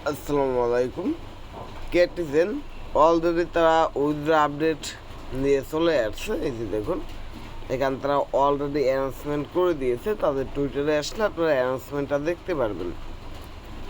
আসসালামু আলাইকুম। কেটিজেন অলরেডি তারা উইথড্র আপডেট নিয়ে চলে আসছে। এই যে দেখুন, এখানে তারা অলরেডি অ্যানাউন্সমেন্ট করে দিয়েছে। তাদের টুইটারে আসলে আপনারা অ্যানাউন্সমেন্টটা দেখতে পারবেন।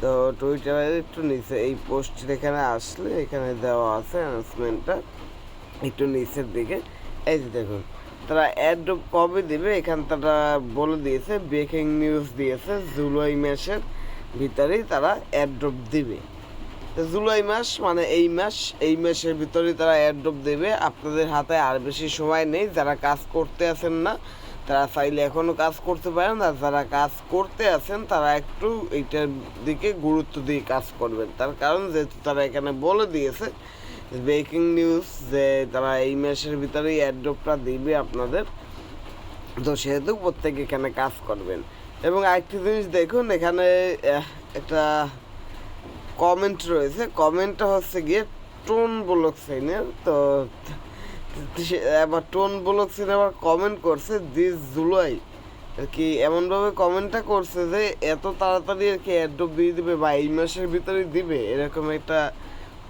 তো টুইটারে একটু নিচে এই পোস্টের এখানে আসলে এখানে দেওয়া আছে অ্যানাউন্সমেন্টটা একটু নিচের দিকে। এই যে দেখুন, তারা অ্যাড্রপ কবে দেবে এখানে তারা বলে দিয়েছে, ব্রেকিং নিউজ দিয়েছে জুলাই মাসের ভিতরেই তারা অ্যাড্রপ দিবে। জুলাই মাস মানে এই মাসের ভিতরেই তারা অ্যাড্রপ দেবে। আপনাদের হাতে আর বেশি সময় নেই। যারা কাজ করতে আছেন না তারা চাইলে এখনও কাজ করতে পারেন, আর যারা কাজ করতে আছেন তারা একটু এইটার দিকে গুরুত্ব দিয়ে কাজ করবেন। তার কারণ যেহেতু তারা এখানে বলে দিয়েছে ব্রেকিং নিউজ যে তারা এই মাসের ভিতরেই অ্যাড্রপটা দিবে আপনাদের, তো সেহেতু প্রত্যেকে এখানে কাজ করবেন। এবং আরেকটি জিনিস দেখুন, এখানে একটা কমেন্ট রয়েছে। কমেন্টটা হচ্ছে গিয়ে টোন ব্লকচেইনের। তো আবার টোন ব্লকচেইন আবার কমেন্ট করছে দিস জুলাই আর কি, এমনভাবে কমেন্টটা করছে যে এত তাড়াতাড়ি আর কি অ্যাড্রপ দিয়ে দিবে বা এই মাসের ভিতরেই দিবে, এরকম একটা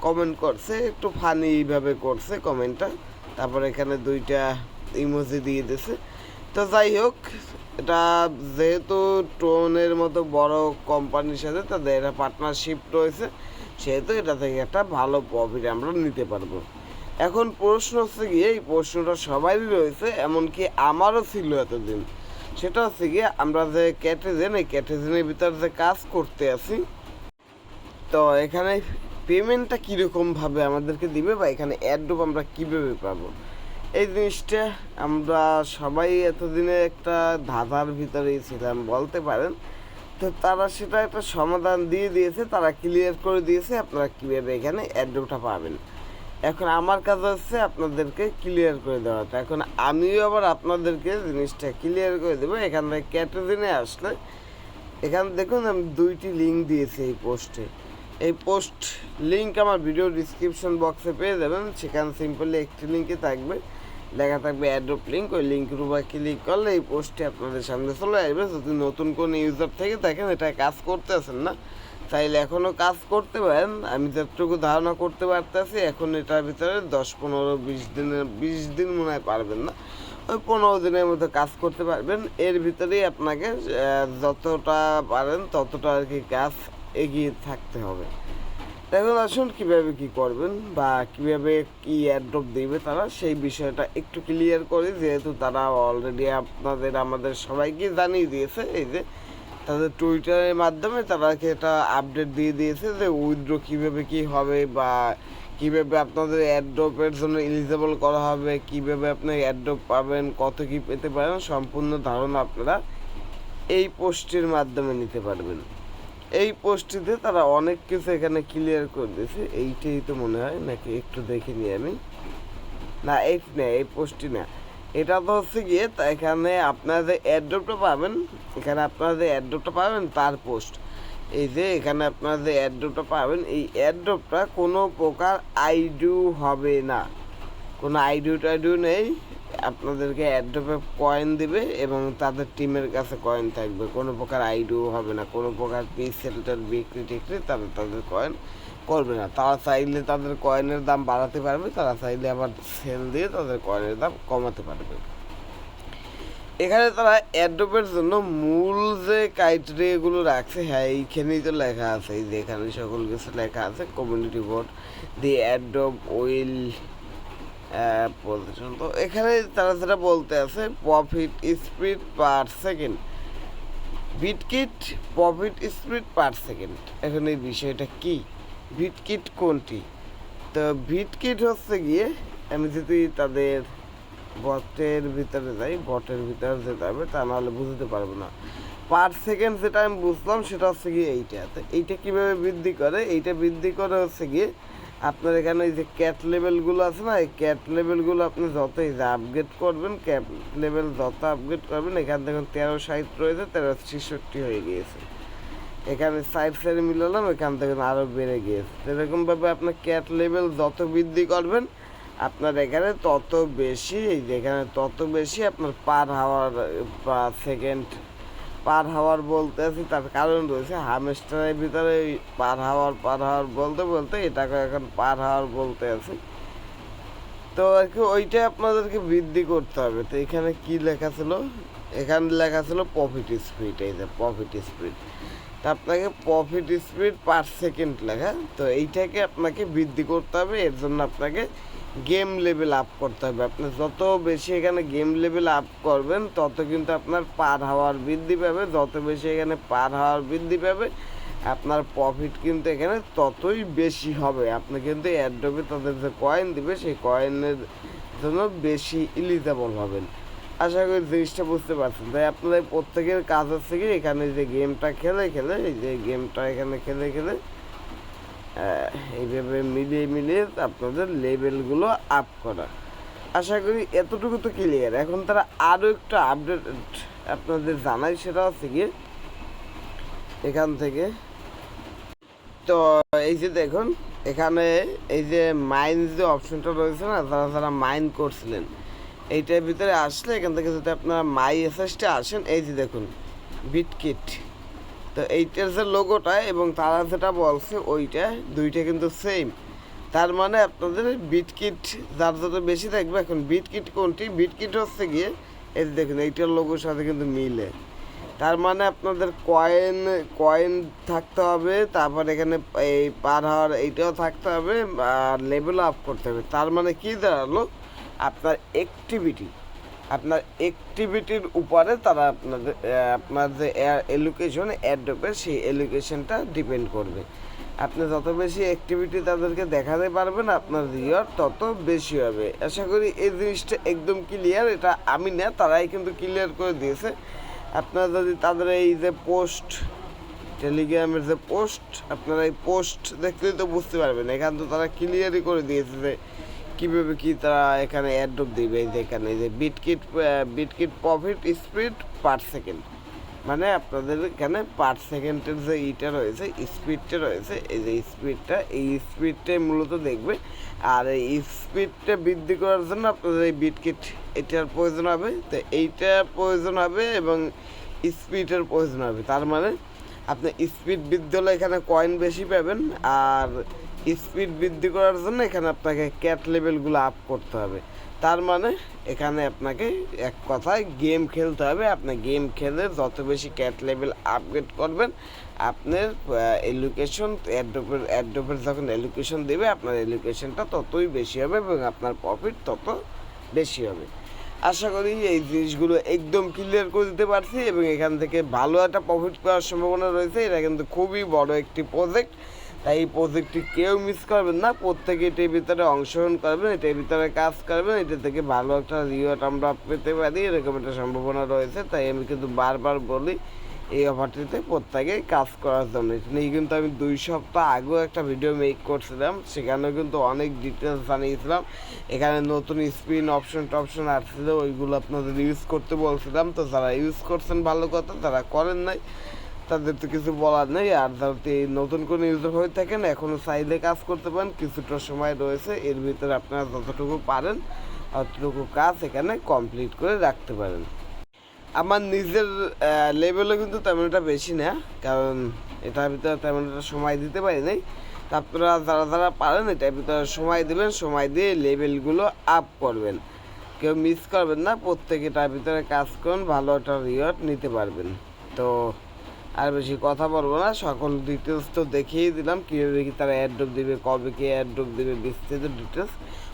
কমেন্ট করছে। একটু ফানিভাবে করছে কমেন্টটা। তারপর এখানে দুইটা ইমোজি দিয়ে দিয়েছে। তো যাই হোক, এটা যেহেতু টোনের মতো বড় কোম্পানির সাথে তাদের একটা পার্টনারশিপ রয়েছে, সেহেতু এটা থেকে একটা ভালো প্রফিট আমরা নিতে পারবো। এখন প্রশ্ন হচ্ছে গিয়ে, এই প্রশ্নটা সবারই রয়েছে, এমনকি আমারও ছিল এতদিন। সেটা হচ্ছে গিয়ে আমরা যে ক্যাটেজেন, এই ক্যাটেজেনের ভিতর যে কাজ করতে আছি, তো এখানে পেমেন্টটা কীরকমভাবে আমাদেরকে দিবে বা এখানে অ্যাড্রপ আমরা কীভাবে পাবো, এই জিনিসটা আমরা সবাই এতদিনে একটা ধাঁধার ভিতরেই ছিলাম বলতে পারেন। তো তারা সেটা একটা সমাধান দিয়ে দিয়েছে, তারা ক্লিয়ার করে দিয়েছে আপনারা কীভাবে এখানে অ্যাড্রপটা পাবেন। এখন আমার কাজ হচ্ছে আপনাদেরকে ক্লিয়ার করে দেওয়াটা। এখন আমিও আবার আপনাদেরকে জিনিসটা ক্লিয়ার করে দেবো। এখান থেকে ক্যাটাগরিনে আসলে এখানে দেখুন আমি দুইটি লিঙ্ক দিয়েছি এই পোস্টে। এই পোস্ট লিঙ্ক আমার ভিডিও ডিসক্রিপশন বক্সে পেয়ে যাবেন। সেখানে সিম্পলি একটি লিঙ্কে থাকবে, লেখা থাকবে অ্যাড্রপ লিঙ্ক। ওই লিঙ্কের উপর ক্লিক করলে এই পোস্টটি আপনাদের সামনে চলে আসবে। যদি নতুন কোনো ইউজার থেকে দেখেন এটা কাজ করতে আছেন না, চাইলে এখনও কাজ করতে পারেন। আমি যতটুকু ধারণা করতে পারতেছি এখন এটার ভিতরে 10-15-20 দিন মনে হয় পারবেন না, ওই 15 দিনের মধ্যে কাজ করতে পারবেন। এর ভিতরেই আপনাকে যতটা পারেন ততটা আর কি কাজ এগিয়ে থাকতে হবে। এখন আসুন কীভাবে কী করবেন বা কীভাবে কী অ্যাড্রপ দেবে তারা, সেই বিষয়টা একটু ক্লিয়ার করি। যেহেতু তারা অলরেডি আমাদের সবাইকে জানিয়ে দিয়েছে, এই যে তাদের টুইটারের মাধ্যমে তারা এটা আপডেট দিয়ে দিয়েছে যে উইথড্র কীভাবে কী হবে বা কীভাবে আপনাদের অ্যাড্রপের জন্য এলিজেবল করা হবে, কীভাবে আপনি অ্যাড্রপ পাবেন, কত কী পেতে পারেন, সম্পূর্ণ ধারণা আপনারা এই পোস্টের মাধ্যমে নিতে পারবেন। এই পোস্টটিতে তারা অনেক কিছু এখানে ক্লিয়ার করে দিয়েছে। এইটাই তো মনে হয়, নাকি একটু দেখে নিই আমি। না, এইটি না, এই পোস্টটি না, এটা তো হচ্ছে গিয়ে এখানে আপনারা যে অ্যাড্রপটা পাবেন, এখানে আপনারা যে অ্যাড্রপটা পাবেন তার পোস্ট। এই যে এখানে আপনারা যে অ্যাড্রপটা পাবেন, এই অ্যাড্রপটা কোনো প্রকার আইডিউ হবে না, কোনো আইডিউ নেই। আপনাদেরকে অ্যাড্রপে কয়েন দিবে এবং তাদের টিমের কাছে কয়েন থাকবে, কোনো প্রকার আইডিও হবে না, কোনো প্রকার পিস সেলটার বিক্রি টিক্রি তাদের কয়েন করবে না। তারা চাইলে তাদের কয়েনের দাম বাড়াতে পারবে, তারা চাইলে আবার সেল দিয়ে তাদের কয়েনের দাম কমাতে পারবে। এখানে তারা অ্যাড্রপের জন্য মূল যে ক্রাইটেরিয়াগুলো রাখছে, হ্যাঁ এইখানেই তো লেখা আছে, এই যে এখানে সকল কিছু লেখা আছে। Community vote the airdrop will position. তো এখানে তারা যেটা বলতে আছে profit split per second, Bitget profit split per second. এখন এই বিষয়টা কি, বিটকিট কোনটি? তো বিটকিট হচ্ছে গিয়ে, আমি যদি তাদের বটের ভিতরে যাই, বটের ভিতরে যেতে হবে, তা নাহলে বুঝতে পারবো না। পার সেকেন্ড যেটা আমি বুঝলাম সেটা হচ্ছে গিয়ে এইটা। তো এইটা কীভাবে বৃদ্ধি করে, এইটা বৃদ্ধি করে হচ্ছে গিয়ে আপনার এখানে এই যে ক্যাট লেভেলগুলো আছে না, এই ক্যাট লেভেলগুলো আপনি যতই আপগ্রেড করবেন, ক্যাট লেভেল যত আপগ্রেড করবেন, এখান থেকে 1360 রয়েছে 1366 হয়ে গিয়েছে। এখানে সাইড মিলালাম, এখান থেকে আরও বেড়ে গিয়েছে। এরকমভাবে আপনার ক্যাট লেভেল যত বৃদ্ধি করবেন আপনার এখানে তত বেশি, এই যেখানে তত বেশি আপনার পার হাওয়ার বা সেকেন্ড পার হাওয়ার বলতে আছি, তার কারণ রয়েছে হামস্টারের ভিতরে পার হাওয়ার বলতে বলতে এটাকে এখন পার হাওয়ার বলতে আছি। তো আর কি ওইটা আপনাদেরকে বৃদ্ধি করতে হবে। তো এখানে কি লেখা ছিল, এখানে লেখা ছিল প্রফিট স্পিড, এই যে প্রফিট স্পিড। তা আপনাকে প্রফিট স্পিড পার সেকেন্ড লেখা, তো এইটাকে আপনাকে বৃদ্ধি করতে হবে। এর জন্য আপনাকে গেম লেভেল আপ করতে হবে। আপনি যত বেশি এখানে গেম লেভেল আপ করবেন তত কিন্তু আপনার পার হাওয়ার বৃদ্ধি পাবে, যত বেশি এখানে পার হাওয়ার বৃদ্ধি পাবে আপনার প্রফিট কিন্তু এখানে ততই বেশি হবে। আপনি কিন্তু অ্যাডোবে তাদের যে কয়েন দিবে সেই কয়েনের জন্য বেশি এলিজিবল হবেন। আশা করি জিনিসটা বুঝতে পারছেন। তাই আপনাদের প্রত্যেকের কাজ হচ্ছে কি এখানে যে গেমটা খেলে এই যে গেমটা এখানে খেলে এইভাবে মিলিয়ে আপনাদের লেভেলগুলো আপ করা। আশা করি এতটুকু তো ক্লিয়ার। এখন তারা আরও একটা আপডেট আপনাদের জানাই, সেটা হচ্ছে গিয়ে এখান থেকে। তো এই যে দেখুন এখানে এই যে মাইন যে অপশনটা রয়েছে না, যারা মাইন করছিলেন এইটার ভিতরে আসলে এখান থেকে যদি আপনারা মাই এসএসটা আসেন, এই যে দেখুন বিটকিট, তো এইটার যে লোগোটা এবং তারা যেটা বলছে ওইটা দুইটা কিন্তু সেম। তার মানে আপনাদের বিটকিট যার যত বেশি থাকবে। এখন বিটকিট কোনটি, বিটকিট হচ্ছে গিয়ে এই যে দেখুন এইটার লোগোর সাথে কিন্তু মিলে। তার মানে আপনাদের কয়েন থাকতে হবে, তারপর এখানে এই পার হাওয়ার এইটাও থাকতে হবে, আর লেভেল আপ করতে হবে। তার মানে কি দাঁড়ালো, আপনার অ্যাক্টিভিটির উপরে তারা আপনার যে এলোকেশন অ্যাডোপের সেই এলোকেশনটা ডিপেন্ড করবে। আপনি যত বেশি অ্যাক্টিভিটি তাদেরকে দেখাতে পারবেন আপনার রিওয়ার্ড তত বেশি হবে। আশা করি এই জিনিসটা একদম ক্লিয়ার। এটা আমি না, তারাই কিন্তু ক্লিয়ার করে দিয়েছে। আপনারা যদি তাদের এই যে পোস্ট, টেলিগ্রামের যে পোস্ট, আপনারা এই পোস্ট দেখলেই তো বুঝতে পারবেন। এখানে তো তারা ক্লিয়ারই করে দিয়েছে যে কীভাবে কী তারা এখানে অ্যাড্রপ দিবে। এই যে এখানে এই যে বিটকিট প্রফিট স্পিড পার সেকেন্ড, মানে আপনাদের এখানে পার সেকেন্ডের যে ইটা রয়েছে, স্পিডটা রয়েছে, এই যে এই স্পিডটাই মূলত দেখবে। আর এই স্পিডটা বৃদ্ধি করার জন্য আপনাদের এই বিটকিট এটার প্রয়োজন হবে, তো এইটার প্রয়োজন হবে এবং স্পিডের প্রয়োজন হবে। তার মানে আপনি স্পিড বৃদ্ধি হলে এখানে কয়েন বেশি পাবেন, আর স্পিড বৃদ্ধি করার জন্য এখানে আপনাকে ক্যাট লেভেলগুলো আপ করতে হবে। তার মানে এখানে আপনাকে এক কথায় গেম খেলতে হবে। আপনি গেম খেলে যত বেশি ক্যাট লেভেল আপগ্রেড করবেন, আপনার এডুকেশন অ্যাডোপের যখন এডুকেশন দেবে আপনার এডুকেশনটা ততই বেশি হবে এবং আপনার প্রফিট তত বেশি হবে। আশা করি এই জিনিসগুলো একদম ক্লিয়ার করে দিতে পারছি এবং এখান থেকে ভালো একটা প্রফিট পাওয়ার সম্ভাবনা রয়েছে। এটা কিন্তু খুবই বড় একটি প্রজেক্ট, তাই এই প্রজেক্টটি কেউ মিস করবেন না। প্রত্যেকে এটার ভিতরে অংশগ্রহণ করবেন, এটার ভিতরে কাজ করবেন, এটা থেকে ভালো একটা রিওয়ার্ড আমরা পেতে পারি এরকম একটা সম্ভাবনা রয়েছে। তাই আমি কিন্তু বারবার বলি এই অফারটিতে প্রত্যেকেই কাজ করার জন্য। এটা নিয়ে কিন্তু আমি 2 সপ্তাহ আগেও একটা ভিডিও মেক করছিলাম, সেখানেও কিন্তু অনেক ডিটেলস জানিয়েছিলাম। এখানে নতুন স্পিন অপশন আসছিল, ওইগুলো আপনাদের ইউজ করতে বলছিলাম। তো যারা ইউজ করছেন ভালো কথা, যারা করেন নাই তাদের তো কিছু বলার নেই। আর যদি নতুন কোনো ইউজার হয়ে থাকেন এখনও চাইলে কাজ করতে পারেন, কিছুটা সময় রয়েছে, এর ভিতরে আপনারা যতটুকু পারেন ততটুকু কাজ এখানে কমপ্লিট করে রাখতে পারেন। আমার নিজের লেভেলও কিন্তু তেমন একটা বেশি না, কারণ এটার ভিতরে তেমন একটা সময় দিতে পারি নাই। আপনারা যারা পারেন এটার ভিতরে সময় দেবেন, সময় দিয়ে লেভেলগুলো আপ করবেন, কেউ মিস করবেন না। প্রত্যেকে এটার ভিতরে কাজ করুন, ভালো একটা রিওয়ার্ড নিতে পারবেন। তো আর বেশি কথা বলবো না, সকল ডিটেলস তো দেখিয়ে দিলাম কীভাবে কি তারা অ্যাড্রপ দেবে, কবে কি অ্যাড্রপ দেবে, বিস্তারিত ডিটেলস।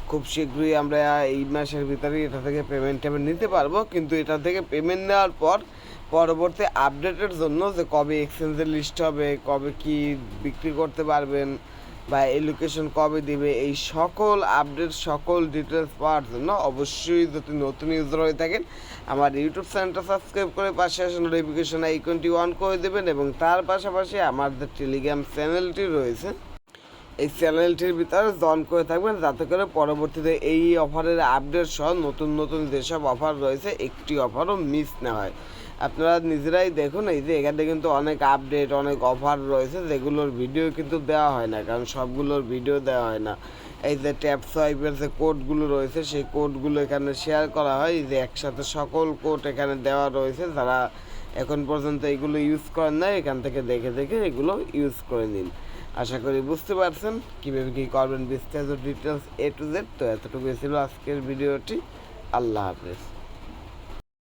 খুব শীঘ্রই আমরা এই মাসের ভিতরে এটা থেকে পেমেন্ট নিতে পারবো। কিন্তু এটা থেকে পেমেন্ট নেওয়ার পর পরবর্তী আপডেটের জন্য যে কবে এক্সচেঞ্জের লিস্ট হবে, কবে কি বিক্রি করতে পারবেন বা এলোকেশন কবে দিবে, এই সকল আপডেট সকল ডিটেলস পাওয়ার জন্য অবশ্যই যদি নতুন ইউজার হয়ে থাকেন আমার ইউটিউব চ্যানেলটা সাবস্ক্রাইব করে পাশে আসা নোটিফিকেশন আইকনটি অন করে দেবেন এবং তার পাশাপাশি আমার যে টেলিগ্রাম চ্যানেলটি রয়েছে এই চ্যানেলটির ভিতরে জয়েন করে থাকবেন, যাতে করে পরবর্তীতে এই অফারের আপডেট সহ নতুন যেসব অফার রয়েছে একটি অফারও মিস না হয়। আপনারা নিজেরাই দেখুন, এই যে এখানে কিন্তু অনেক আপডেট অনেক অফার রয়েছে যেগুলোর ভিডিও কিন্তু দেওয়া হয় না, কারণ সবগুলোর ভিডিও দেওয়া হয় না। এই যে ট্যাপ সোয়াইপের যে কোডগুলো রয়েছে সেই কোডগুলো এখানে শেয়ার করা হয়, এই যে একসাথে সকল কোড এখানে দেওয়া রয়েছে। যারা এখন পর্যন্ত এগুলো ইউজ করেন না, এখান থেকে দেখে দেখে এগুলো ইউজ করে নিন। আশা করি বুঝতে পারছেন কীভাবে কী করবেন বিস্তারিত ডিটেলস A to Z। তো এতটুকুই ছিল আজকের ভিডিওটি। আল্লাহ হাফেজ।